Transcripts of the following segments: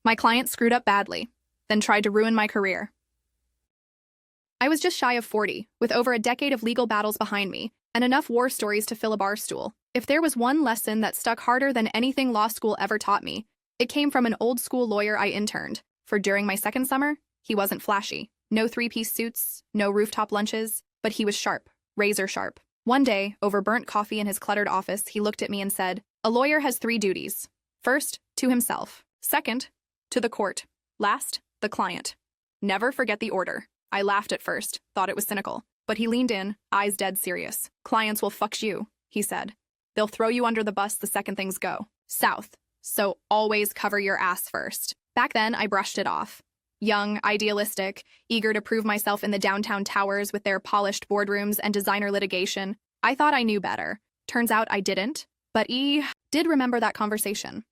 My client screwed up badly, then tried to ruin my career. I was just shy of 40, with over a decade of legal battles behind me, and enough war stories to fill a bar stool. If there was one lesson that stuck harder than anything law school ever taught me, it came from an old-school lawyer I interned for during my second summer. He wasn't flashy. No three-piece suits, no rooftop lunches, but he was sharp, razor sharp. One day, over burnt coffee in his cluttered office, he looked at me and said, "A lawyer has 3 duties. First, to himself. Second, to the court. Last, the client. Never forget the order." I laughed at first, thought it was cynical, but he leaned in, eyes dead serious. "Clients will fuck you," he said. "They'll throw you under the bus the second things go south. So always cover your ass first." Back then, I brushed it off. Young, idealistic, eager to prove myself in the downtown towers with their polished boardrooms and designer litigation, I thought I knew better. Turns out I didn't, but I did remember that conversation.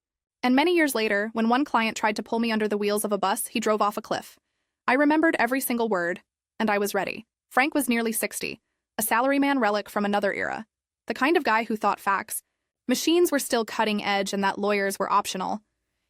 And many years later, when one client tried to pull me under the wheels of a bus, he drove off a cliff. I remembered every single word, and I was ready. Frank was nearly 60, a salaryman relic from another era. The kind of guy who thought facts. Machines were still cutting edge and that lawyers were optional.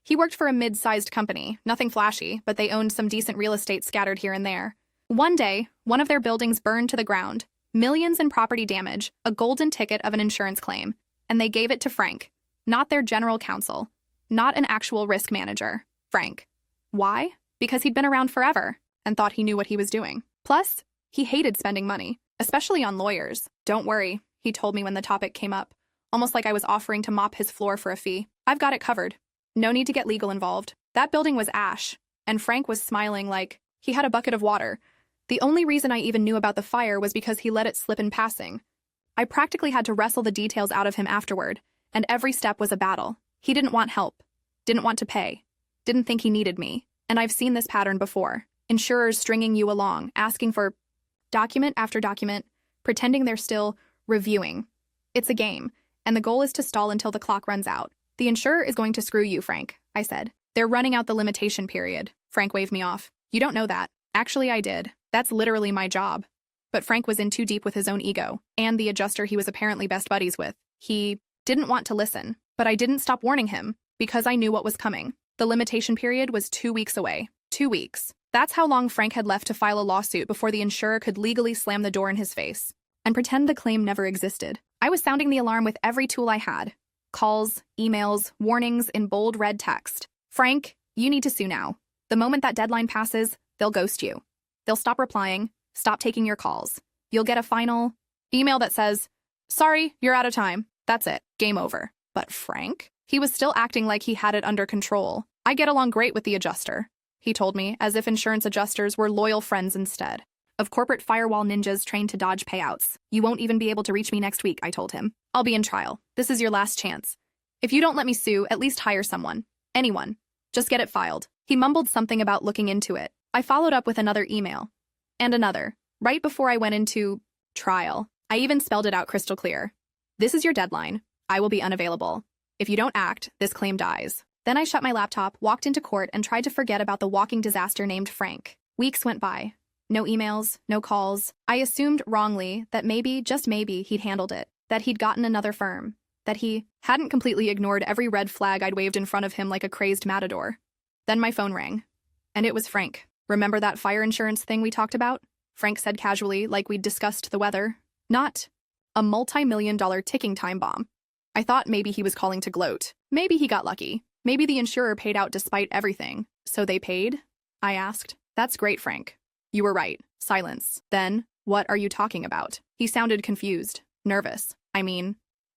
He worked for a mid-sized company, nothing flashy, but they owned some decent real estate scattered here and there. One day, one of their buildings burned to the ground, millions in property damage, a golden ticket of an insurance claim, and they gave it to Frank, not their general counsel, not an actual risk manager. Frank. Why? Because he'd been around forever and thought he knew what he was doing. Plus, he hated spending money, especially on lawyers. "Don't worry," he told me when the topic came up, almost like I was offering to mop his floor for a fee. "I've got it covered. No need to get legal involved." That building was ash, and Frank was smiling like he had a bucket of water. The only reason I even knew about the fire was because he let it slip in passing. I practically had to wrestle the details out of him afterward, and every step was a battle. He didn't want help, didn't want to pay, didn't think he needed me. And I've seen this pattern before. Insurers stringing you along, asking for document after document, pretending they're still reviewing. It's a game, and the goal is to stall until the clock runs out. "The insurer is going to screw you, Frank," I said. "They're running out the limitation period." Frank waved me off. "You don't know that." Actually, I did. That's literally my job. But Frank was in too deep with his own ego, and the adjuster he was apparently best buddies with. He didn't want to listen, but I didn't stop warning him, because I knew what was coming. The limitation period was 2 weeks away. 2 weeks. That's how long Frank had left to file a lawsuit before the insurer could legally slam the door in his face and pretend the claim never existed. I was sounding the alarm with every tool I had. Calls, emails, warnings in bold red text. "Frank, you need to sue now. The moment that deadline passes, they'll ghost you. They'll stop replying, stop taking your calls. You'll get a final email that says, 'Sorry, you're out of time.' That's it. Game over." But Frank? He was still acting like he had it under control. "I get along great with the adjuster," he told me, as if insurance adjusters were loyal friends instead of corporate firewall ninjas trained to dodge payouts. "You won't even be able to reach me next week," I told him. "I'll be in trial. This is your last chance. If you don't let me sue, at least hire someone. Anyone. Just get it filed." He mumbled something about looking into it. I followed up with another email. And another. Right before I went into trial, I even spelled it out crystal clear. "This is your deadline. I will be unavailable. If you don't act, this claim dies." Then I shut my laptop, walked into court, and tried to forget about the walking disaster named Frank. Weeks went by. No emails, no calls. I assumed wrongly that maybe, just maybe, he'd handled it, that he'd gotten another firm, that he hadn't completely ignored every red flag I'd waved in front of him like a crazed matador. Then my phone rang. And it was Frank. "Remember that fire insurance thing we talked about?" Frank said casually, like we'd discussed the weather. "Not a multi-million-dollar ticking time bomb." I thought maybe he was calling to gloat. Maybe he got lucky. Maybe the insurer paid out despite everything. "So they paid?" I asked. "That's great, Frank. You were right." Silence. Then, "What are you talking about?" He sounded confused, nervous.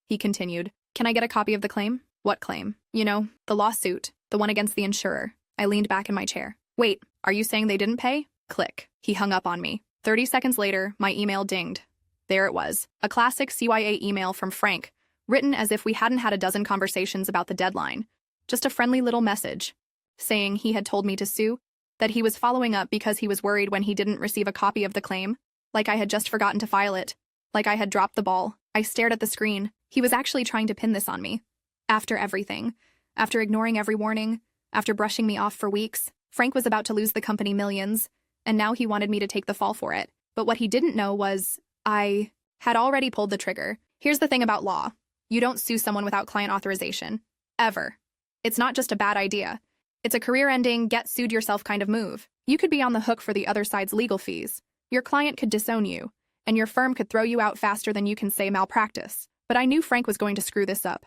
He continued, "Can I get a copy of the claim?" "What claim?" "You know, the lawsuit, the one against the insurer." I leaned back in my chair. "Wait, are you saying they didn't pay?" Click. He hung up on me. 30 seconds later, my email dinged. There it was, a classic CYA email from Frank, written as if we hadn't had a dozen conversations about the deadline. Just a friendly little message, saying he had told me to sue, that he was following up because he was worried when he didn't receive a copy of the claim, like I had just forgotten to file it, like I had dropped the ball. I stared at the screen. He was actually trying to pin this on me. After everything, after ignoring every warning, after brushing me off for weeks, Frank was about to lose the company millions, and now he wanted me to take the fall for it. But what he didn't know was I had already pulled the trigger. Here's the thing about law. You don't sue someone without client authorization. Ever. It's not just a bad idea. It's a career-ending, get-sued-yourself kind of move. You could be on the hook for the other side's legal fees. Your client could disown you, and your firm could throw you out faster than you can say malpractice. But I knew Frank was going to screw this up.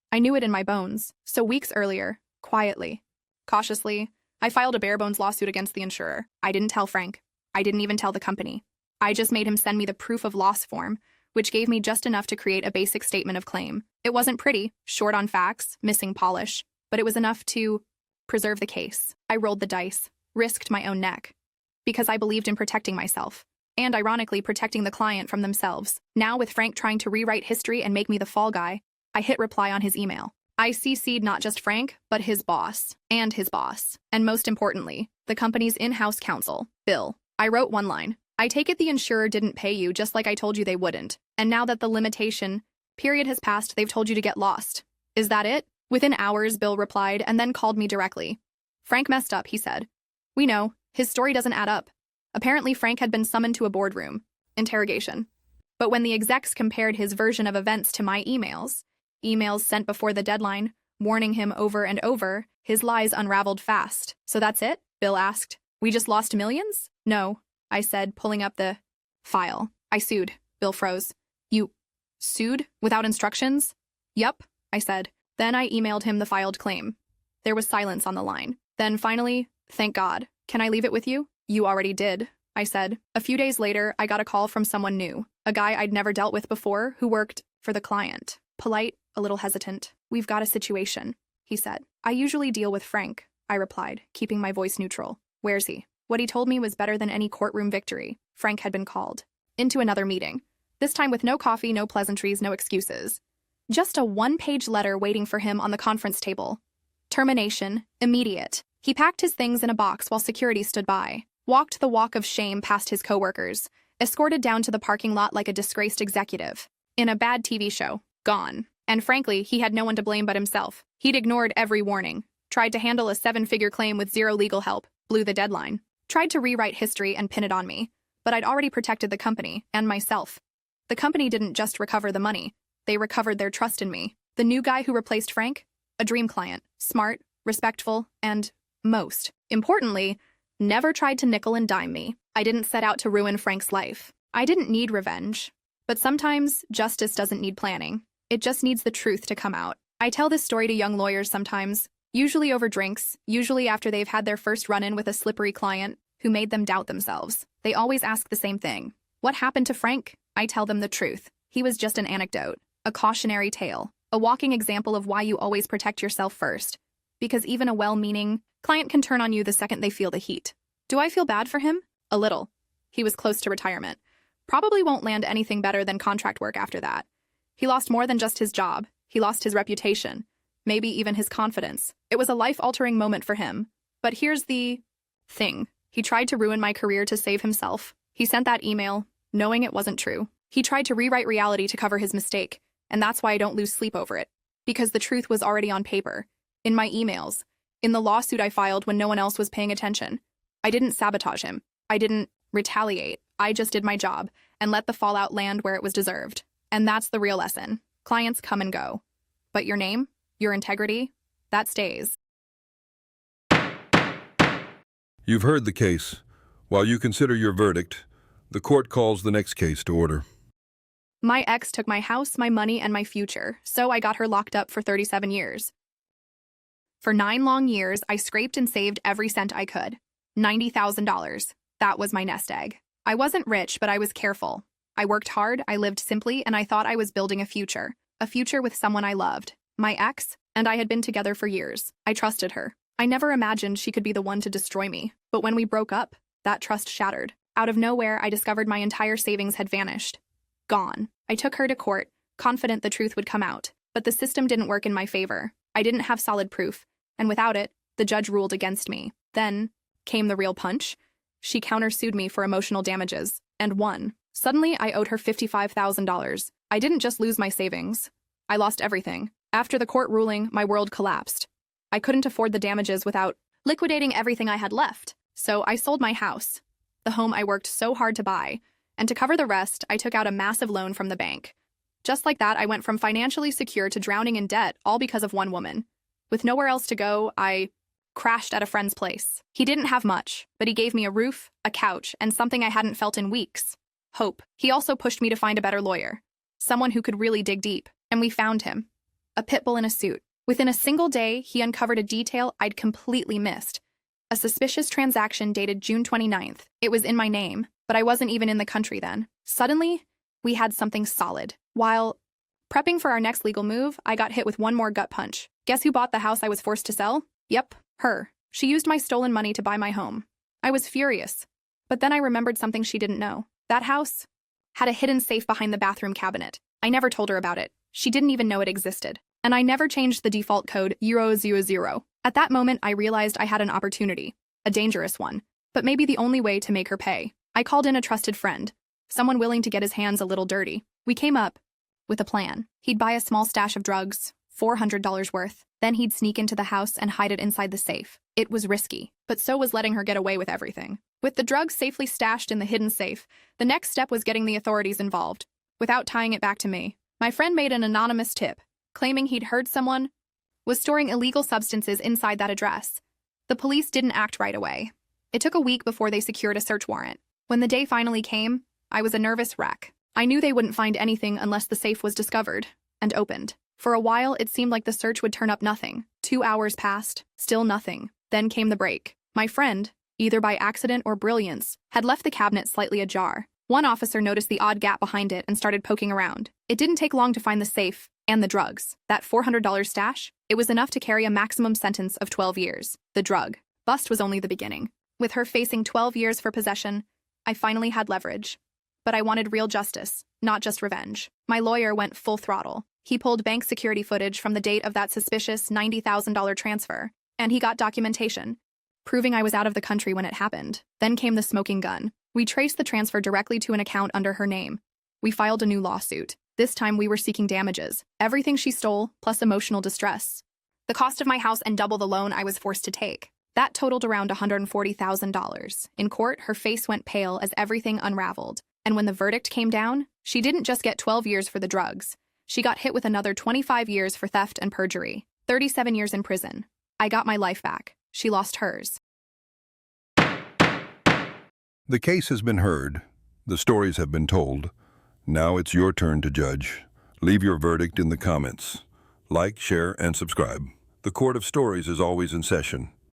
I knew it in my bones. So weeks earlier, quietly, cautiously, I filed a bare-bones lawsuit against the insurer. I didn't tell Frank. I didn't even tell the company. I just made him send me the proof of loss form, which gave me just enough to create a basic statement of claim. It wasn't pretty, short on facts, missing polish, but it was enough to preserve the case. I rolled the dice, risked my own neck, because I believed in protecting myself, and ironically protecting the client from themselves. Now with Frank trying to rewrite history and make me the fall guy, I hit reply on his email. I CC'd not just Frank, but his boss, and most importantly, the company's in-house counsel, Bill. I wrote one line. I take it the insurer didn't pay you just like I told you they wouldn't, and now that the limitation period has passed, they've told you to get lost. Is that it? Within hours, Bill replied and then called me directly. Frank messed up, he said. We know, his story doesn't add up. Apparently, Frank had been summoned to a boardroom. Interrogation. But when the execs compared his version of events to my emails sent before the deadline, warning him over and over, his lies unraveled fast. So that's it? Bill asked. We just lost millions? No, I said, pulling up the file. I sued. Bill froze. You sued? Without instructions? Yup, I said. Then I emailed him the filed claim. There was silence on the line. Then finally, thank God. Can I leave it with you? You already did, I said. A few days later, I got a call from someone new, a guy I'd never dealt with before who worked for the client. Polite, a little hesitant. We've got a situation, he said. I usually deal with Frank, I replied, keeping my voice neutral. Where's he? What he told me was better than any courtroom victory. Frank had been called into another meeting, this time with no coffee, no pleasantries, no excuses. Just a one-page letter waiting for him on the conference table. Termination, immediate. He packed his things in a box while security stood by, walked the walk of shame past his coworkers, escorted down to the parking lot like a disgraced executive. In a bad TV show. Gone. And frankly, he had no one to blame but himself. He'd ignored every warning, tried to handle a 7-figure claim with zero legal help, blew the deadline, tried to rewrite history and pin it on me. But I'd already protected the company and myself. The company didn't just recover the money. They recovered their trust in me. The new guy who replaced Frank? A dream client. Smart, respectful, and, most importantly, never tried to nickel and dime me. I didn't set out to ruin Frank's life. I didn't need revenge. But sometimes, justice doesn't need planning. It just needs the truth to come out. I tell this story to young lawyers sometimes, usually over drinks, usually after they've had their first run-in with a slippery client who made them doubt themselves. They always ask the same thing. What happened to Frank? I tell them the truth. He was just an anecdote. A cautionary tale, a walking example of why you always protect yourself first. Because even a well-meaning client can turn on you the second they feel the heat. Do I feel bad for him? A little. He was close to retirement. Probably won't land anything better than contract work after that. He lost more than just his job. He lost his reputation. Maybe even his confidence. It was a life-altering moment for him. But here's the thing. He tried to ruin my career to save himself. He sent that email, knowing it wasn't true. He tried to rewrite reality to cover his mistake. And that's why I don't lose sleep over it. Because the truth was already on paper. In my emails. In the lawsuit I filed when no one else was paying attention. I didn't sabotage him. I didn't retaliate. I just did my job and let the fallout land where it was deserved. And that's the real lesson. Clients come and go. But your name, your integrity, that stays. You've heard the case. While you consider your verdict, the court calls the next case to order. My ex took my house, my money, and my future, so I got her locked up for 37 years. For 9 long years, I scraped and saved every cent I could. $90,000. That was my nest egg. I wasn't rich, but I was careful. I worked hard, I lived simply, and I thought I was building a future with someone I loved. My ex and I had been together for years. I trusted her. I never imagined she could be the one to destroy me. But when we broke up, that trust shattered. Out of nowhere, I discovered my entire savings had vanished. Gone. I took her to court, confident the truth would come out. But the system didn't work in my favor. I didn't have solid proof, and without it, the judge ruled against me. Then came the real punch. She countersued me for emotional damages, and won. Suddenly, I owed her $55,000. I didn't just lose my savings. I lost everything. After the court ruling, my world collapsed. I couldn't afford the damages without liquidating everything I had left. So I sold my house, the home I worked so hard to buy, and to cover the rest, I took out a massive loan from the bank. Just like that, I went from financially secure to drowning in debt, all because of one woman. With nowhere else to go, I crashed at a friend's place. He didn't have much, but he gave me a roof, a couch, and something I hadn't felt in weeks: hope. He also pushed me to find a better lawyer, someone who could really dig deep, and we found him. A pit bull in a suit. Within a single day, he uncovered a detail I'd completely missed. A suspicious transaction dated June 29th. It was in my name, but I wasn't even in the country then. Suddenly, we had something solid. While prepping for our next legal move, I got hit with one more gut punch. Guess who bought the house I was forced to sell? Yep, her. She used my stolen money to buy my home. I was furious. But then I remembered something she didn't know. That house had a hidden safe behind the bathroom cabinet. I never told her about it. She didn't even know it existed. And I never changed the default code 000. At that moment, I realized I had an opportunity, a dangerous one, but maybe the only way to make her pay. I called in a trusted friend, someone willing to get his hands a little dirty. We came up with a plan. He'd buy a small stash of drugs, $400 worth. Then he'd sneak into the house and hide it inside the safe. It was risky, but so was letting her get away with everything. With the drugs safely stashed in the hidden safe, the next step was getting the authorities involved, without tying it back to me. My friend made an anonymous tip, claiming he'd heard someone was storing illegal substances inside that address. The police didn't act right away. It took a week before they secured a search warrant. When the day finally came, I was a nervous wreck. I knew they wouldn't find anything unless the safe was discovered and opened. For a while, it seemed like the search would turn up nothing. 2 hours passed, still nothing. Then came the break. My friend, either by accident or brilliance, had left the cabinet slightly ajar. One officer noticed the odd gap behind it and started poking around. It didn't take long to find the safe and the drugs. That $400 stash, it was enough to carry a maximum sentence of 12 years. The drug bust was only the beginning. With her facing 12 years for possession, I finally had leverage. But I wanted real justice, not just revenge. My lawyer went full throttle. He pulled bank security footage from the date of that suspicious $90,000 transfer, and he got documentation, proving I was out of the country when it happened. Then came the smoking gun. We traced the transfer directly to an account under her name. We filed a new lawsuit. This time we were seeking damages. Everything she stole, plus emotional distress. The cost of my house and double the loan I was forced to take. That totaled around $140,000. In court, her face went pale as everything unraveled. And when the verdict came down, she didn't just get 12 years for the drugs. She got hit with another 25 years for theft and perjury. 37 years in prison. I got my life back. She lost hers. The case has been heard. The stories have been told. Now it's your turn to judge. Leave your verdict in the comments. Like, share, and subscribe. The Court of Stories is always in session.